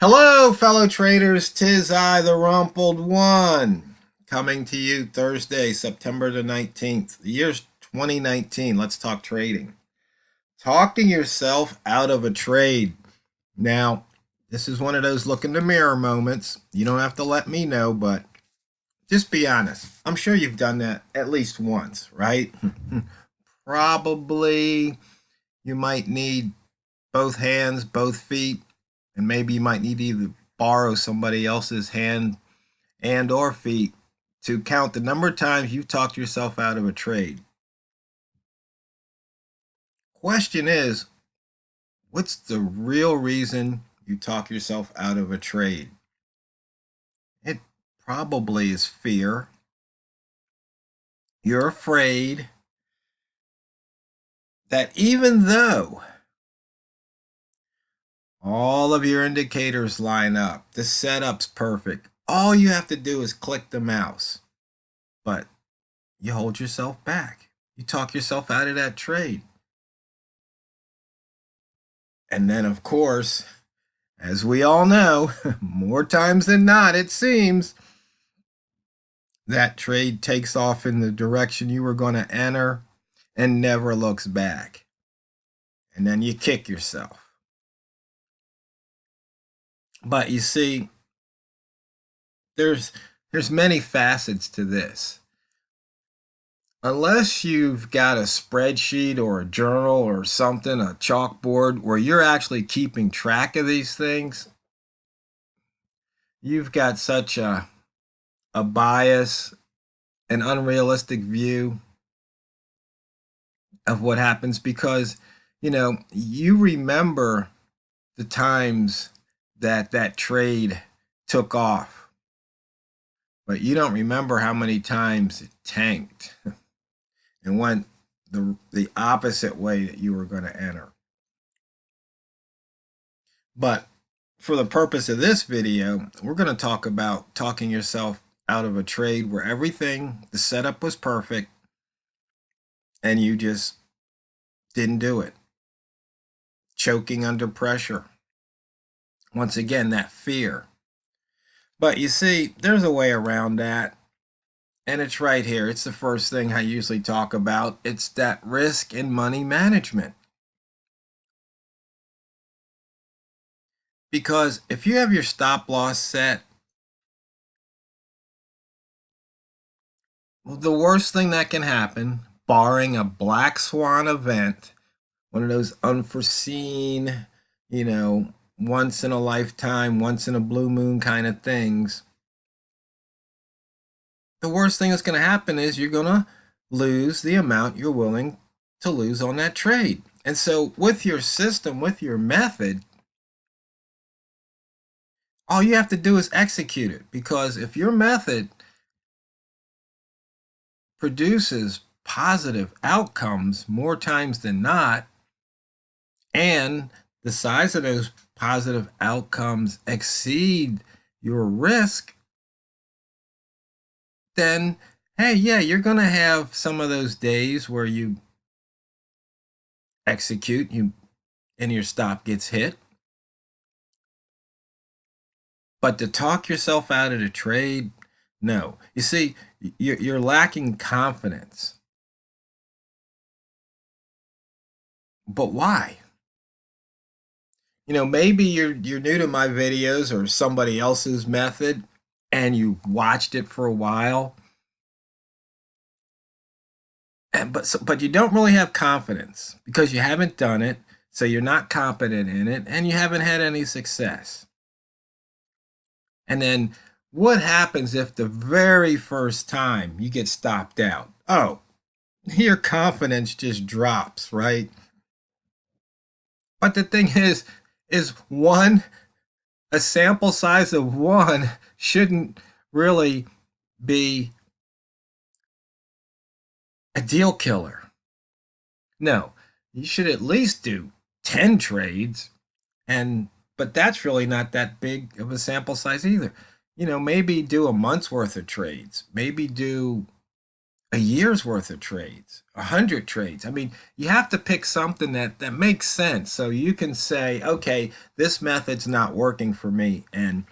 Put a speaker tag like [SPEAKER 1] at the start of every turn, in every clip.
[SPEAKER 1] Hello, fellow traders. 'Tis I, the Rumpled One, coming to you Thursday, September the 19th. The year's 2019. Let's talk trading. Talking yourself out of a trade. Now, this is one of those look in the mirror moments. You don't have to let me know, but just be honest. I'm sure you've done that at least once, right? Probably you might need both hands, both feet, and maybe you might need to either borrow somebody else's hand and or feet to count the number of times you've talked yourself out of a trade. Question is, what's the real reason you talk yourself out of a trade? It probably is fear. You're afraid that even though all of your indicators line up, the setup's perfect, all you have to do is click the mouse, but you hold yourself back. You talk yourself out of that trade. And then, of course, as we all know, more times than not, it seems, that trade takes off in the direction you were going to enter and never looks back. And then you kick yourself. But you see, there's many facets to this. Unless you've got a spreadsheet or a journal or something, a chalkboard where you're actually keeping track of these things, you've got such a bias, an unrealistic view of what happens because, you remember the times that trade took off, but you don't remember how many times it tanked and went the opposite way that you were going to enter. But for the purpose of this video, we're going to talk about talking yourself out of a trade where everything, the setup was perfect, and you just didn't do it. Choking under pressure. Once again, that fear. But you see, there's a way around that. And it's right here. It's the first thing I usually talk about. It's that risk and money management. Because if you have your stop loss set, well, the worst thing that can happen, barring a black swan event, one of those unforeseen, once in a lifetime, once in a blue moon kind of things, the worst thing that's going to happen is you're going to lose the amount you're willing to lose on that trade. And so with your system, with your method, all you have to do is execute it. Because if your method produces positive outcomes more times than not, and the size of those positive outcomes exceed your risk, then, hey, yeah, you're going to have some of those days where you execute and your stop gets hit. But to talk yourself out of the trade, no. You see, you're lacking confidence. But why? Maybe you're new to my videos or somebody else's method and you watched it for a while. But you don't really have confidence because you haven't done it, so you're not competent in it, and you haven't had any success. And then what happens if the very first time you get stopped out? Oh, your confidence just drops, right? But the thing is a sample size of one shouldn't really be a deal killer. No, you should at least do 10 trades, but that's really not that big of a sample size either. Maybe do a month's worth of trades. Maybe do a year's worth of trades, 100 trades. I mean, you have to pick something that makes sense. So you can say, okay, this method's not working for me. And,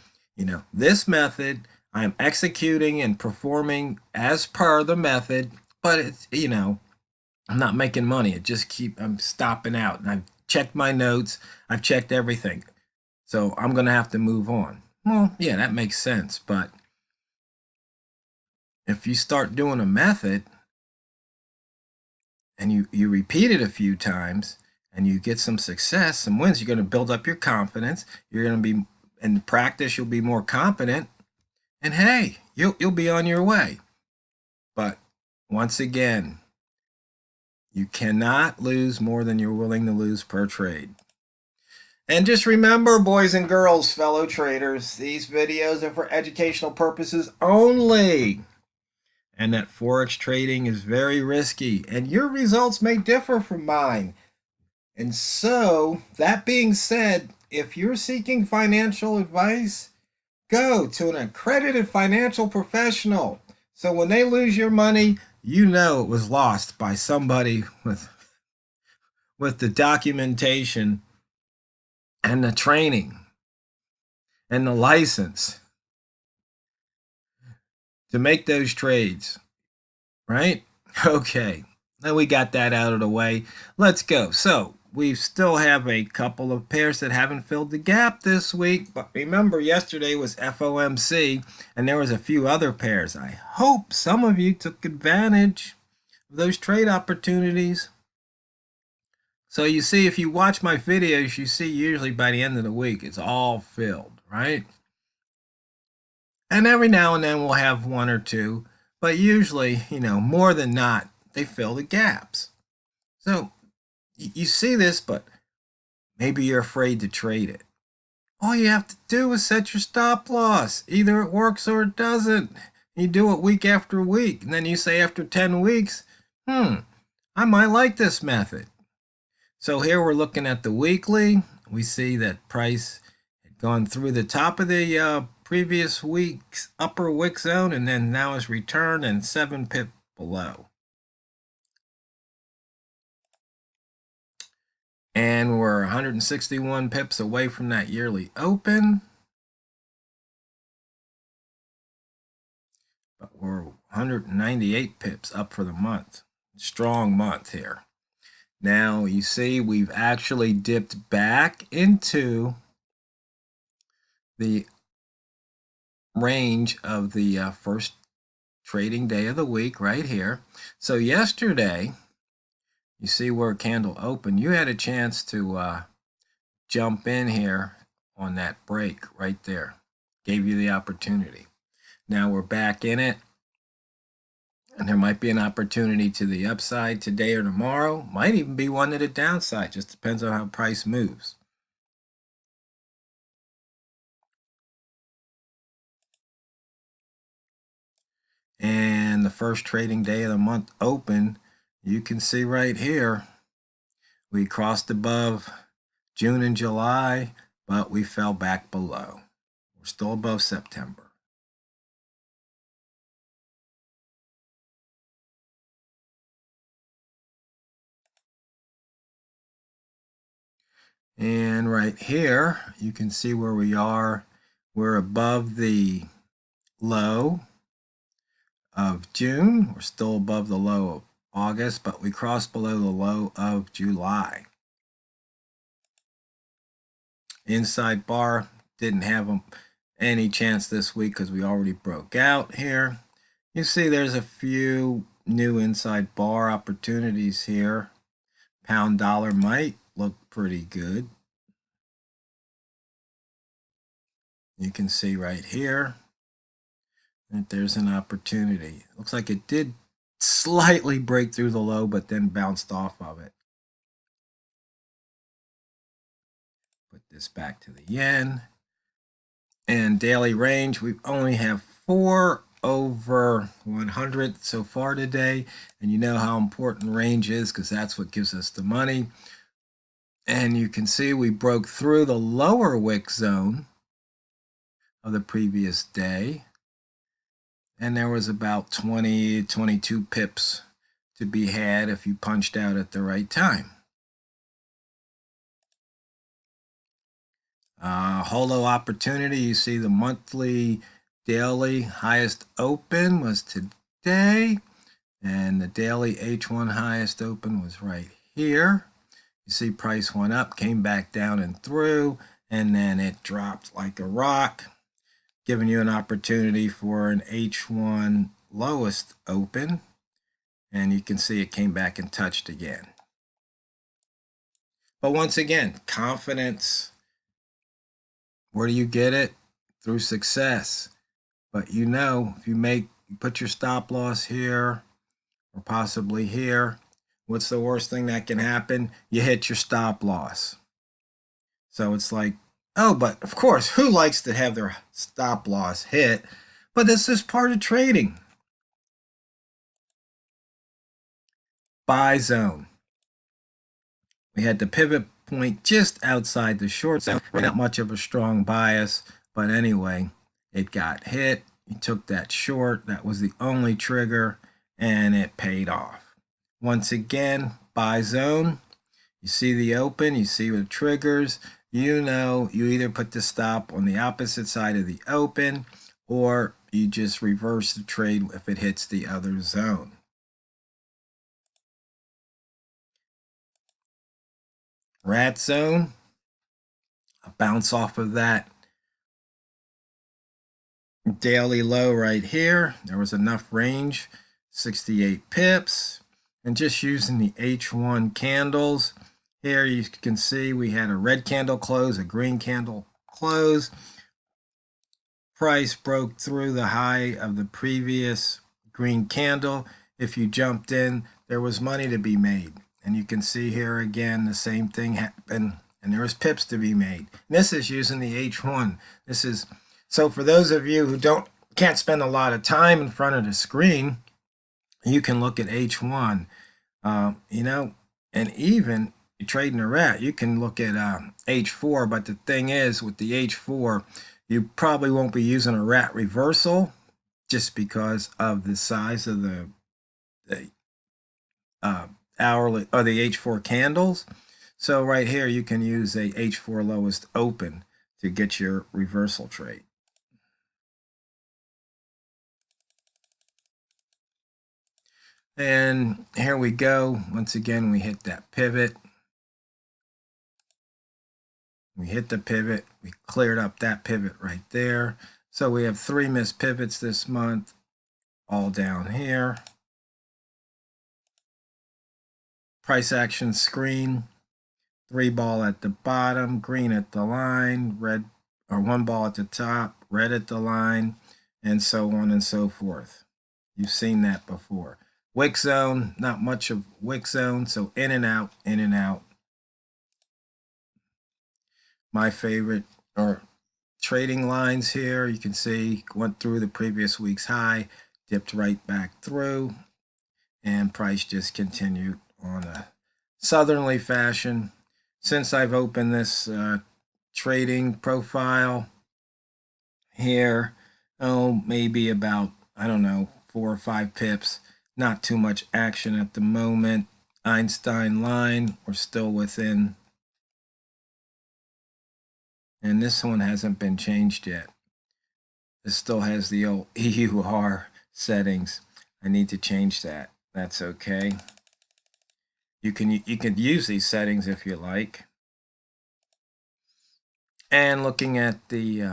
[SPEAKER 1] this method I'm executing and performing as per the method, but it's, I'm not making money. I'm stopping out. And I've checked my notes. I've checked everything. So I'm going to have to move on. Well, yeah, that makes sense. But if you start doing a method and you repeat it a few times and you get some success, some wins, you're going to build up your confidence. You're going to be, in practice, you'll be more confident. And hey, you'll be on your way. But once again, you cannot lose more than you're willing to lose per trade. And just remember, boys and girls, fellow traders, these videos are for educational purposes only. And that Forex trading is very risky, and your results may differ from mine. And so, that being said, if you're seeking financial advice, go to an accredited financial professional. So when they lose your money, you know it was lost by somebody with the documentation and the training and the license to make those trades, right? Okay, then we got that out of the way. Let's go. So we still have a couple of pairs that haven't filled the gap this week, but remember yesterday was FOMC and there was a few other pairs. I hope some of you took advantage of those trade opportunities. So you see, if you watch my videos, you see usually by the end of the week it's all filled, right? And every now and then we'll have one or two, but usually, more than not, they fill the gaps. So you see this, but maybe you're afraid to trade it. All you have to do is set your stop loss. Either it works or it doesn't. You do it week after week, and then you say after 10 weeks, I might like this method. So here we're looking at the weekly. We see that price had gone through the top of the previous week's upper wick zone, and then now is returned and 7 pip below. And we're 161 pips away from that yearly open. But we're 198 pips up for the month. Strong month here. Now you see we've actually dipped back into the range of the first trading day of the week right here. So yesterday, you see where a candle opened, you had a chance to jump in here on that break right there. Gave you the opportunity. Now we're back in it. And there might be an opportunity to the upside today or tomorrow. Might even be one to the downside. Just depends on how price moves. And the first trading day of the month open, you can see right here, we crossed above June and July, but we fell back below. We're still above September. And right here, you can see where we are. We're above the low of June. We're still above the low of August, but we crossed below the low of July. Inside bar, didn't have any chance this week because we already broke out here. You see there's a few new inside bar opportunities here. Pound dollar might look pretty good. You can see right here that there's an opportunity. Looks like it did slightly break through the low, but then bounced off of it. Put this back to the yen. And daily range, we only have 4 over 100 so far today. And you know how important range is because that's what gives us the money. And you can see we broke through the lower wick zone of the previous day. and there was about 20, 22 pips to be had if you punched out at the right time. Holo opportunity, you see the monthly, daily highest open was today, and the daily H1 highest open was right here. You see price went up, came back down and through, and then it dropped like a rock, giving you an opportunity for an H1 lowest open, and you can see it came back and touched again. But once again, confidence, where do you get it? Through success. But you know, if you put your stop loss here or possibly here, what's the worst thing that can happen? You hit your stop loss. So it's like, oh, but of course, who likes to have their stop loss hit? But this is part of trading. Buy zone. We had the pivot point just outside the short zone. Not much of a strong bias, but anyway, it got hit. You took that short. That was the only trigger, and it paid off. Once again, buy zone. You see the open, you see the triggers. You know, you either put the stop on the opposite side of the open, or you just reverse the trade if it hits the other zone. Rat zone, a bounce off of that daily low right here. There was enough range, 68 pips. And just using the H1 candles, here you can see we had a red candle close, a green candle close. Price broke through the high of the previous green candle. If you jumped in, there was money to be made. And you can see here again, the same thing happened, and there was pips to be made. And this is using the H1. This is, so for those of you who can't spend a lot of time in front of the screen, you can look at H1, you know, and even trading a rat, you can look at H4, but the thing is with the H4, you probably won't be using a rat reversal just because of the size of the hourly or the H4 candles. So right here, you can use a H4 lowest open to get your reversal trade. And here we go. Once again, we hit that pivot. We hit the pivot. We cleared up that pivot right there. So we have 3 missed pivots this month, all down here. Price action screen, 3 ball at the bottom, green at the line, red, or 1 ball at the top, red at the line, and so on and so forth. You've seen that before. Wick zone, not much of wick zone, so in and out, in and out. My favorite are trading lines here. You can see went through the previous week's high, dipped right back through, and price just continued on a southerly fashion. Since I've opened this trading profile here, oh, maybe about, I don't know, 4 or 5 pips. Not too much action at the moment. Einstein line, we're still within. And this one hasn't been changed yet. This still has the old EUR settings. I need to change that. That's okay. You can use these settings if you like. And looking at the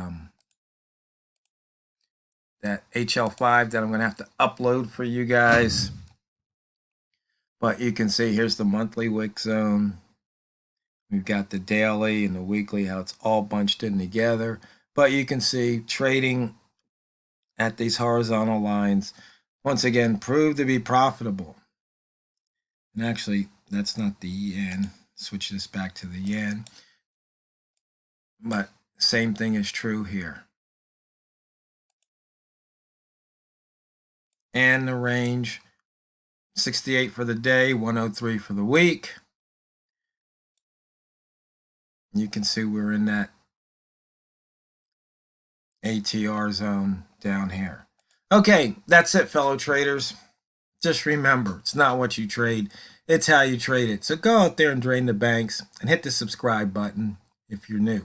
[SPEAKER 1] that HL5 that I'm going to have to upload for you guys. But you can see here's the monthly wick zone. We've got the daily and the weekly, how it's all bunched in together. But you can see trading at these horizontal lines, once again, proved to be profitable. And actually, that's not the yen. Switch this back to the yen. But same thing is true here. And the range, 68 for the day, 103 for the week. You can see we're in that ATR zone down here. Okay, that's it, fellow traders. Just remember, it's not what you trade, it's how you trade it. So go out there and drain the banks and hit the subscribe button if you're new.